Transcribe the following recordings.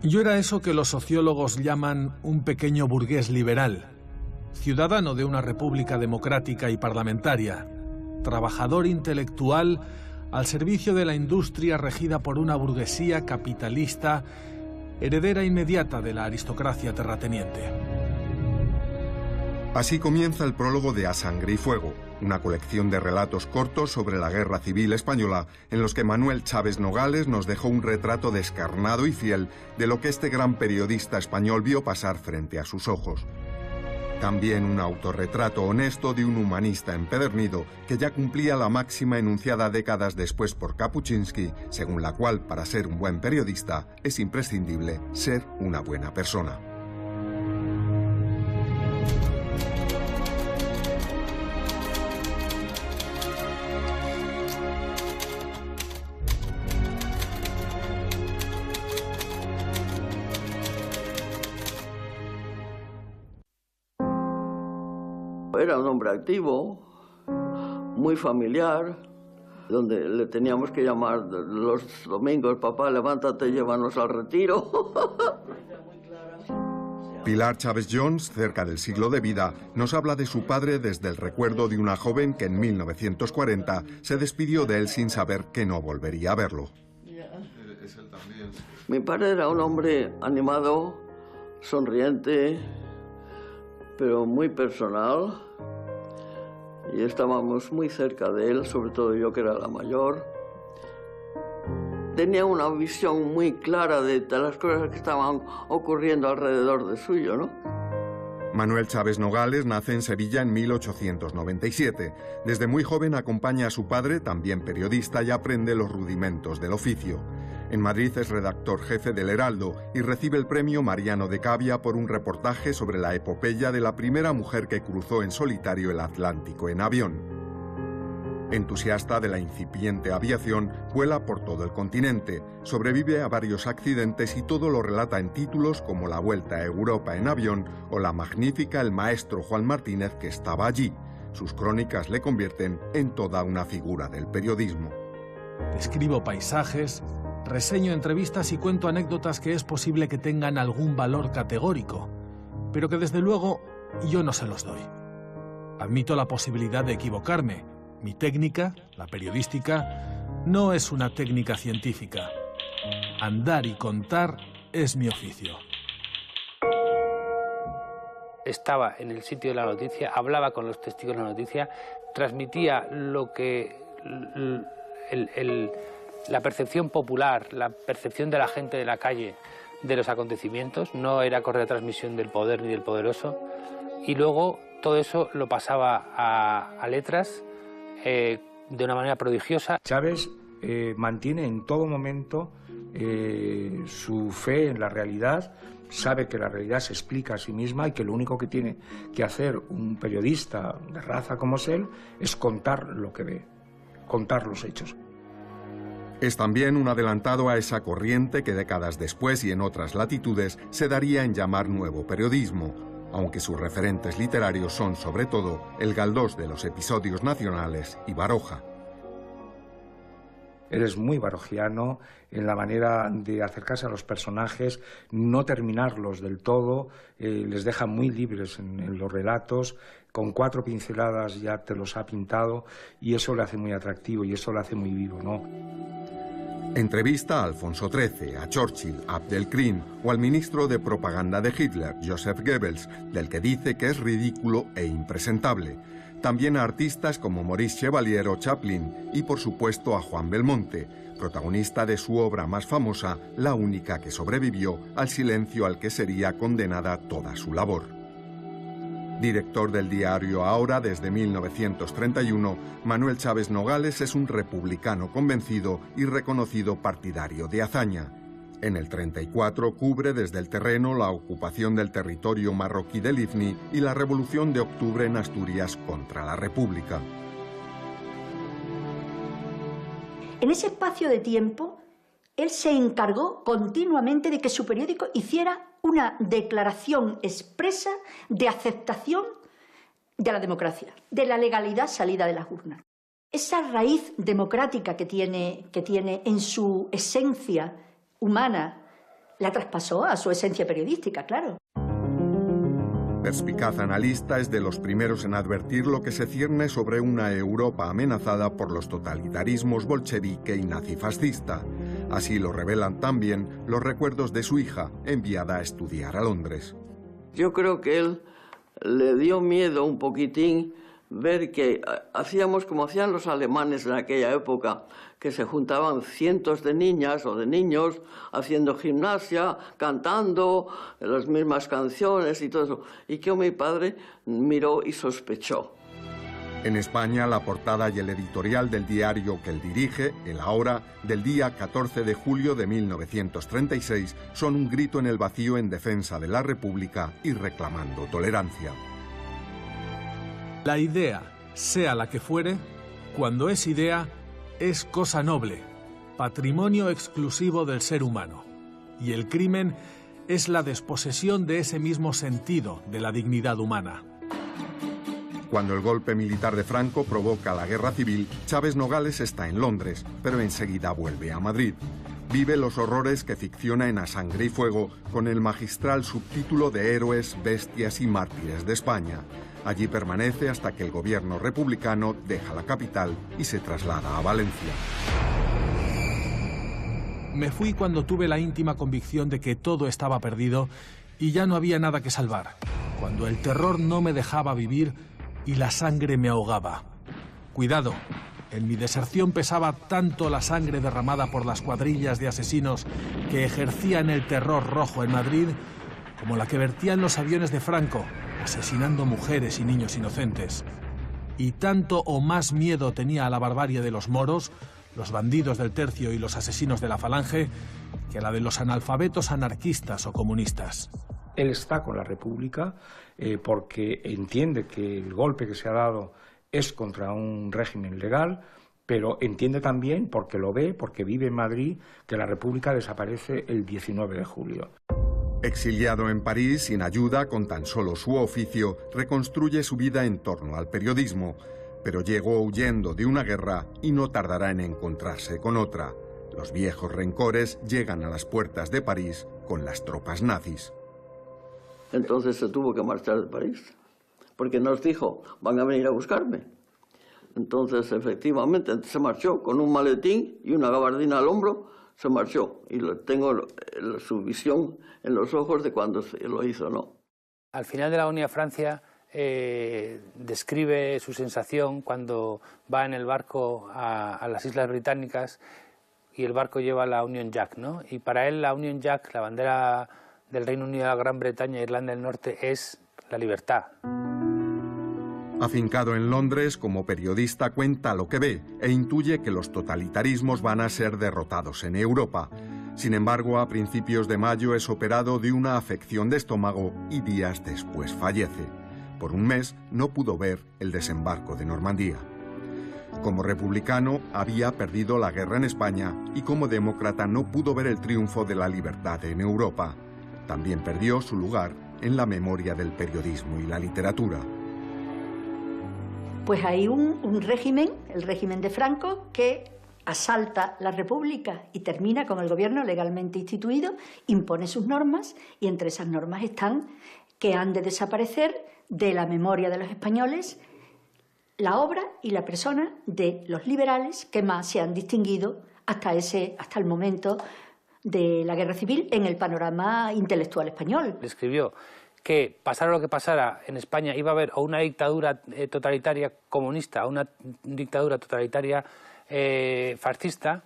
Yo era eso que los sociólogos llaman un pequeño burgués liberal, ciudadano de una república democrática y parlamentaria, trabajador intelectual al servicio de la industria regida por una burguesía capitalista, heredera inmediata de la aristocracia terrateniente. Así comienza el prólogo de A Sangre y Fuego, una colección de relatos cortos sobre la Guerra Civil Española, en los que Manuel Chaves Nogales nos dejó un retrato descarnado y fiel de lo que este gran periodista español vio pasar frente a sus ojos. También un autorretrato honesto de un humanista empedernido que ya cumplía la máxima enunciada décadas después por Kapuscinski, según la cual, para ser un buen periodista, es imprescindible ser una buena persona. Era un hombre activo, muy familiar, donde le teníamos que llamar los domingos: papá, levántate, llévanos al retiro. Pilar Chaves Jones, cerca del siglo de vida, nos habla de su padre desde el recuerdo de una joven que en 1940 se despidió de él sin saber que no volvería a verlo. Mi padre era un hombre animado, sonriente, pero muy personal, y estábamos muy cerca de él, sobre todo yo, que era la mayor. Tenía una visión muy clara de las cosas que estaban ocurriendo alrededor de suyo, ¿no? Manuel Chaves Nogales nace en Sevilla en 1897. Desde muy joven acompaña a su padre, también periodista, y aprende los rudimentos del oficio. En Madrid es redactor jefe del Heraldo y recibe el premio Mariano de Cavia por un reportaje sobre la epopeya de la primera mujer que cruzó en solitario el Atlántico en avión. Entusiasta de la incipiente aviación, vuela por todo el continente, sobrevive a varios accidentes y todo lo relata en títulos como La Vuelta a Europa en avión o la magnífica El maestro Juan Martínez que estaba allí. Sus crónicas le convierten en toda una figura del periodismo. Describo paisajes, reseño entrevistas y cuento anécdotas que es posible que tengan algún valor categórico, pero que desde luego yo no se los doy. Admito la posibilidad de equivocarme. Mi técnica, la periodística, no es una técnica científica. Andar y contar es mi oficio. Estaba en el sitio de la noticia, hablaba con los testigos de la noticia, transmitía lo que la percepción popular, la percepción de la gente de la calle de los acontecimientos. No era correa de transmisión del poder ni del poderoso. Y luego todo eso lo pasaba a letras de una manera prodigiosa. Chaves mantiene en todo momento su fe en la realidad, sabe que la realidad se explica a sí misma y que lo único que tiene que hacer un periodista de raza como es él es contar lo que ve, contar los hechos. Es también un adelantado a esa corriente que décadas después y en otras latitudes se daría en llamar nuevo periodismo, aunque sus referentes literarios son sobre todo el Galdós de los episodios nacionales y Baroja. Eres muy barojiano en la manera de acercarse a los personajes, no terminarlos del todo, les deja muy libres en los relatos, con 4 pinceladas ya te los ha pintado y eso le hace muy atractivo y eso lo hace muy vivo, ¿no? Entrevista a Alfonso XIII, a Churchill, a Abdelkrim o al ministro de propaganda de Hitler, Joseph Goebbels, del que dice que es ridículo e impresentable. También a artistas como Maurice Chevalier o Chaplin y, por supuesto, a Juan Belmonte, protagonista de su obra más famosa, la única que sobrevivió al silencio al que sería condenada toda su labor. Director del diario Ahora desde 1931, Manuel Chaves Nogales es un republicano convencido y reconocido partidario de hazaña. En el 34 cubre desde el terreno la ocupación del territorio marroquí del Ifni y la Revolución de Octubre en Asturias contra la República. En ese espacio de tiempo, él se encargó continuamente de que su periódico hiciera una declaración expresa de aceptación de la democracia, de la legalidad salida de las urnas. Esa raíz democrática que tiene en su esencia humana la traspasó a su esencia periodística, claro. Perspicaz analista, es de los primeros en advertir lo que se cierne sobre una Europa amenazada por los totalitarismos bolchevique y nazifascista. Así lo revelan también los recuerdos de su hija, enviada a estudiar a Londres. Yo creo que él le dio miedo un poquitín ver que hacíamos como hacían los alemanes en aquella época, que se juntaban cientos de niñas o de niños haciendo gimnasia, cantando las mismas canciones y todo eso. Y que mi padre miró y sospechó. En España, la portada y el editorial del diario que él dirige, El Ahora, del día 14 de julio de 1936, son un grito en el vacío en defensa de la República y reclamando tolerancia. La idea, sea la que fuere, cuando es idea, es cosa noble, patrimonio exclusivo del ser humano. Y el crimen es la desposesión de ese mismo sentido de la dignidad humana. Cuando el golpe militar de Franco provoca la guerra civil, Chávez Nogales está en Londres, pero enseguida vuelve a Madrid. Vive los horrores que ficciona en A Sangre y Fuego con el magistral subtítulo de Héroes, Bestias y Mártires de España. Allí permanece hasta que el gobierno republicano deja la capital y se traslada a Valencia. Me fui cuando tuve la íntima convicción de que todo estaba perdido y ya no había nada que salvar. Cuando el terror no me dejaba vivir y la sangre me ahogaba. Cuidado, en mi deserción pesaba tanto la sangre derramada por las cuadrillas de asesinos que ejercían el terror rojo en Madrid como la que vertían los aviones de Franco, asesinando mujeres y niños inocentes. Y tanto o más miedo tenía a la barbarie de los moros, los bandidos del Tercio y los asesinos de la Falange, que a la de los analfabetos anarquistas o comunistas. Él está con la República porque entiende que el golpe que se ha dado es contra un régimen legal, pero entiende también, porque lo ve, porque vive en Madrid, que la República desaparece el 19 de julio. Exiliado en París, sin ayuda, con tan solo su oficio, reconstruye su vida en torno al periodismo, pero llegó huyendo de una guerra y no tardará en encontrarse con otra. Los viejos rencores llegan a las puertas de París con las tropas nazis. Entonces se tuvo que marchar de París, porque nos dijo, van a venir a buscarme. Entonces, efectivamente, se marchó con un maletín y una gabardina al hombro, se marchó. Y tengo su visión en los ojos de cuando lo hizo, ¿no? Al final de la agonía Francia describe su sensación cuando va en el barco a las Islas Británicas y el barco lleva la Union Jack, ¿no? Y para él la Union Jack, la bandera del Reino Unido, de la Gran Bretaña e Irlanda del Norte, es la libertad. Afincado en Londres, como periodista cuenta lo que ve e intuye que los totalitarismos van a ser derrotados en Europa. Sin embargo, a principios de mayo es operado de una afección de estómago y días después fallece. Por un mes no pudo ver el desembarco de Normandía. Como republicano había perdido la guerra en España y como demócrata no pudo ver el triunfo de la libertad en Europa. También perdió su lugar en la memoria del periodismo y la literatura. Pues hay un régimen, el régimen de Franco, que asalta la República y termina con el gobierno legalmente instituido, impone sus normas y entre esas normas están que han de desaparecer de la memoria de los españoles la obra y la persona de los liberales que más se han distinguido hasta el momento de la guerra civil en el panorama intelectual español. Escribió que pasara lo que pasara en España iba a haber o una dictadura totalitaria comunista o una dictadura totalitaria fascista.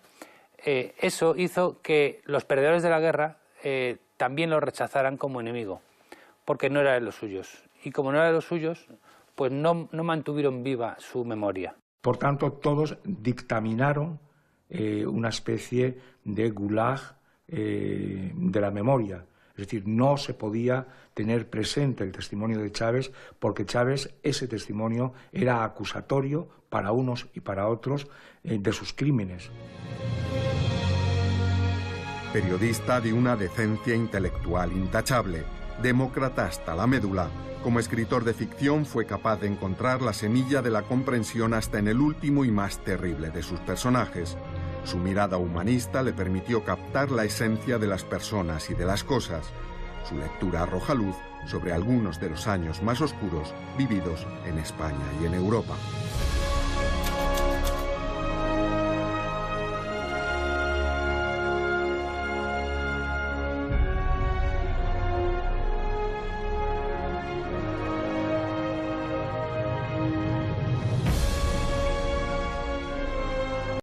Eso hizo que los perdedores de la guerra también lo rechazaran como enemigo, porque no era de los suyos. Y como no era de los suyos, pues no mantuvieron viva su memoria. Por tanto, todos dictaminaron una especie de gulag de la memoria. Es decir, no se podía tener presente el testimonio de Chávez porque Chávez, ese testimonio, era acusatorio para unos y para otros de sus crímenes. Periodista de una decencia intelectual intachable, demócrata hasta la médula, como escritor de ficción fue capaz de encontrar la semilla de la comprensión hasta en el último y más terrible de sus personajes. Su mirada humanista le permitió captar la esencia de las personas y de las cosas. Su lectura arroja luz sobre algunos de los años más oscuros vividos en España y en Europa.